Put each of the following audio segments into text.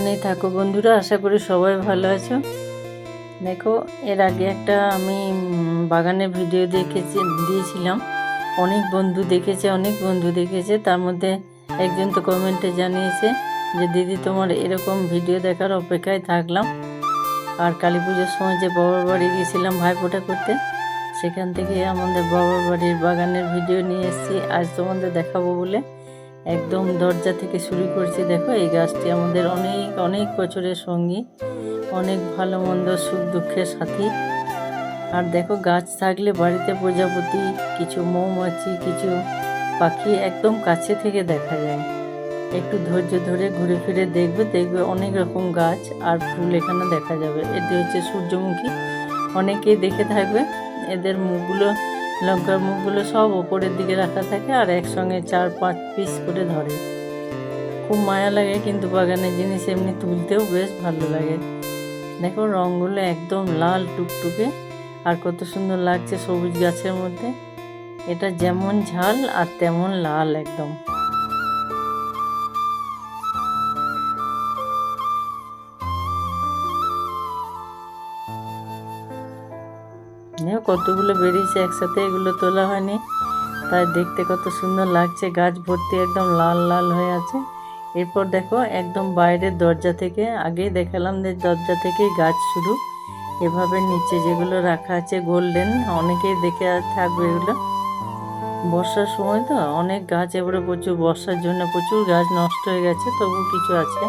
যেখানেই থাকো বন্ধুরা, আশা করি সবাই ভালো আছো। দেখো, এর আগে একটা আমি বাগানের ভিডিও দিয়েছিলাম। অনেক বন্ধু দেখেছে। তার মধ্যে একজন তো কমেন্টে জানিয়েছে যে দিদি, তোমার এরকম ভিডিও দেখার অপেক্ষায় থাকলাম। আর কালী পুজোর সময় যে বাবার বাড়ি গিয়েছিলাম ভাইফোঁটা করতে, সেখান থেকে আমাদের বাবার বাড়ির বাগানের ভিডিও নিয়ে এসেছি আজ তোমাদের দেখাবো বলে। একদম দরজা থেকে শুরু করছি। দেখো, এই গাছটি আমাদের অনেক অনেক বছরের সঙ্গী, অনেক ভালো মন্দ সুখ দুঃখের সাথী। আর দেখো, গাছ থাকলে বাড়িতে প্রজাপতি, কিছু মৌমাছি, কিছু পাখি একদম কাছে থেকে দেখা যায়। একটু ধৈর্য ধরে ঘুরে ফিরে দেখবে অনেক রকম গাছ আর ফুল এখানে দেখা যাবে। এটি হচ্ছে সূর্যমুখী। অনেকেই দেখে থাকবে, এদের মুখগুলো, লঙ্কার মুখগুলো সব ওপরের দিকে রাখা থাকে আর একসঙ্গে 4-5 পিস করে ধরে। খুব মায়া লাগে, কিন্তু বাগানের জিনিস এমনি তুলতেও বেশ ভালো লাগে। দেখো, রঙগুলো একদম লাল টুকটুকে আর কত সুন্দর লাগছে সবুজ গাছের মধ্যে। এটা যেমন ঝাল আর তেমন লাল একদম। কতগুলো বেরিয়েছে একসাথে, এগুলো তোলা হয়নি, তাই দেখতে কত সুন্দর লাগছে। গাছ ভর্তি একদম লাল লাল হয়ে আছে। এরপর দেখো, একদম বাইরের দরজা থেকে, আগেই দেখালাম যে দরজা থেকেই গাছ শুরু। এভাবে নিচে যেগুলো রাখা আছে গোল্ডেন, অনেকেই দেখে থাকবে এগুলো। বর্ষার সময় তো অনেক গাছ, এবারে প্রচুর বর্ষার জন্য প্রচুর গাছ নষ্ট হয়ে গেছে, তবু কিছু আছে।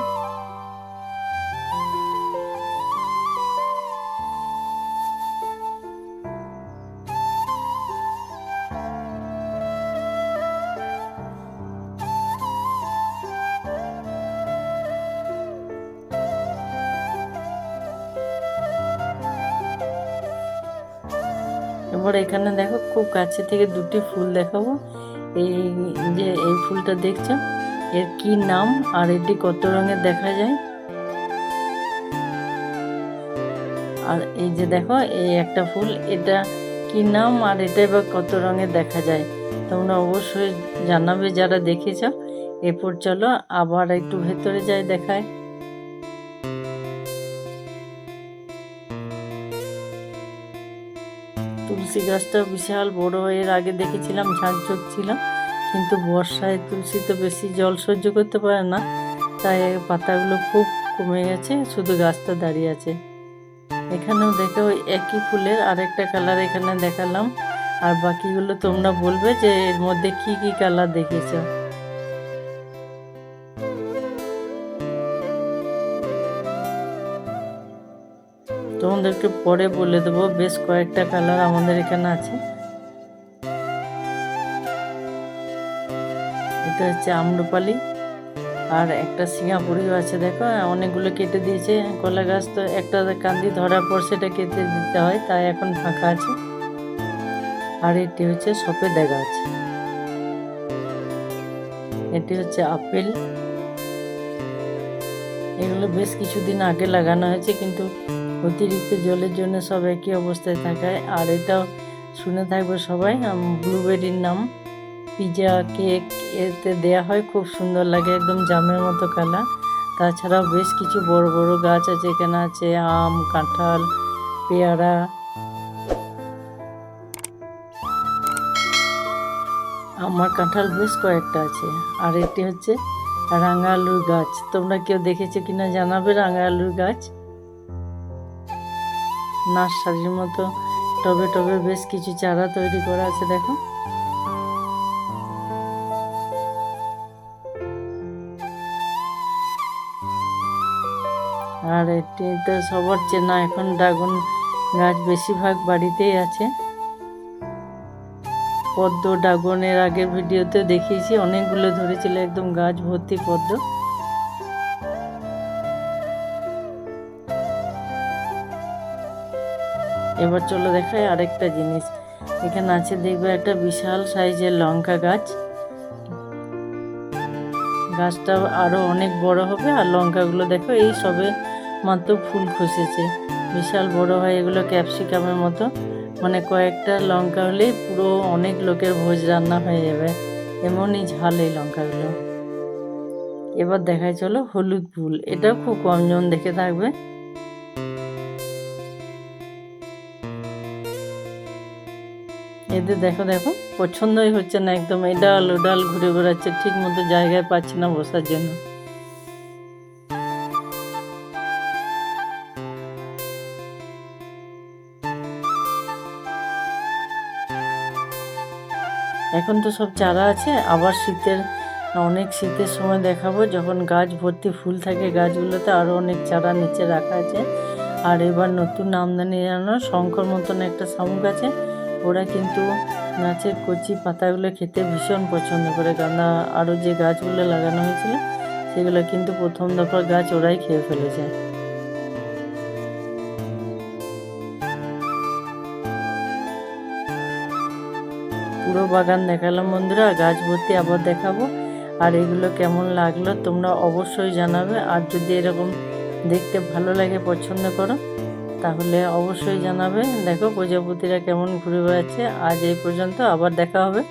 এবার এখানে দেখো, খুব কাছে থেকে দুটি ফুল দেখাবো। এই ফুলটা দেখছো, এর কি নাম আর এটি কত রঙের দেখা যায়। আর এই যে দেখো, এই একটা ফুল, এটা কি নাম আর এটা এবার কত রঙের দেখা যায়, তোমরা অবশ্যই জানাবে যারা দেখেছ। এরপর চলো আবার একটু ভেতরে যাই, দেখায়। তুলসী গাছটা বিশাল বড়, এর আগে দেখেছিলাম ঝাঁকঝোঁক ছিল, কিন্তু বর্ষায় তুলসী তো বেশি জল সহ্য করতে পারে না, তাই পাতাগুলো খুব কমে গেছে, শুধু গাছটা দাঁড়িয়ে আছে। এখানেও দেখো, একই ফুলের আরেকটা কালার এখানে দেখালাম। আর বাকিগুলো তোমরা বলবে যে এর মধ্যে কি কি কালার দেখেছ। তোমাদেরকে পরে বলে দেবো, বেশ কয়েকটা কালার আমাদের এখানে আছে। এটা হচ্ছে আম্রপালি, আর একটা সিঙ্গাপুরিও আছে। দেখো, অনেকগুলো কেটে দিয়েছে। কলা গাছ তো একটা কান্দি ধরার পর সেটা কেটে দিতে হয়, তাই এখন ফাঁকা আছে। আর এটি হচ্ছে সফেদা গাছ, এটি হচ্ছে আপেল। এগুলো বেশ কিছুদিন আগে লাগানো হয়েছে, কিন্তু অতিরিক্ত জলের জন্য সব একই অবস্থায় থাকায়। আর এটাও শুনে থাকবে সবাই, ব্লুবেরির নাম। পিজা, কেক এতে দেয়া হয়, খুব সুন্দর লাগে, একদম জামের মতো কালার। তাছাড়াও বেশ কিছু বড় বড় গাছ আছে, এখানে আছে আম, কাঁঠাল, পেয়ারা। আমার কাঁঠাল বেশ কয়েকটা আছে। আর এটি হচ্ছে রাঙা আলুর গাছ, তোমরা কেউ দেখেছো কিনা জানাবে। রাঙা আলুর গাছ নার্সারির মতো টবে টবে বেশ কিছু চারা তৈরি করা আছে। দেখো, আর এটি তো সবার চেনা, এখন ড্রাগন গাছ বেশিরভাগ বাড়িতেই আছে। পদ্ম, ড্রাগনের আগের ভিডিওতে দেখিয়েছি, অনেকগুলো ধরেছিল, একদম গাছ ভর্তি পদ্ম। এবার চলো দেখাই আরেকটা জিনিস। এখানে আছে, দেখবে একটা বিশাল সাইজের লঙ্কা গাছ। গাছটা আরো অনেক বড় হবে। আর লঙ্কাগুলো দেখো, এই সবে মাত্র ফুল খসেছে, বিশাল বড় হয়। এগুলো ক্যাপসিকামের মতো, মানে কয়েকটা লঙ্কা হলেই পুরো অনেক লোকের ভোজ রান্না হয়ে যাবে, এমনই ঝাল এই লঙ্কাগুলো। এবার দেখায় চলো হলুদ ফুল, এটাও খুব কম জন দেখে থাকবে। এদের দেখো দেখো পছন্দই হচ্ছে না, একদম এডাল ওডাল ঘুরে বেড়াচ্ছে, ঠিক মতো জায়গায় পাচ্ছে না বসার জন্য। এখন তো সব চারা আছে, আবার অনেক শীতের সময় দেখাবো যখন গাছ ভর্তি ফুল থাকে গাছগুলোতে, আরও অনেক চারা নিচে রাখা আছে। আর এবার নতুন আমদানি জানানো শঙ্কর মতন একটা শামুক আছে, ওরা কিন্তু গাছের কচি পাতাগুলো খেতে ভীষণ পছন্দ করে, কারণ আরও যে গাছগুলো লাগানো হয়েছিল সেগুলো কিন্তু প্রথম দফার গাছ ওরাই খেয়ে ফেলেছে। পুরো বাগান দেখালাম বন্ধুরা, গাছ ভর্তি আবার দেখাবো। আর এগুলো কেমন লাগলো তোমরা অবশ্যই জানাবে, আর যদি এরকম দেখতে ভালো লাগে পছন্দ করো তাহলে অবশ্যই জানাবে। দেখো প্রজাপতিরা কেমন ঘুরে বেড়াচ্ছে। আজ এই পর্যন্ত, আবার দেখা হবে।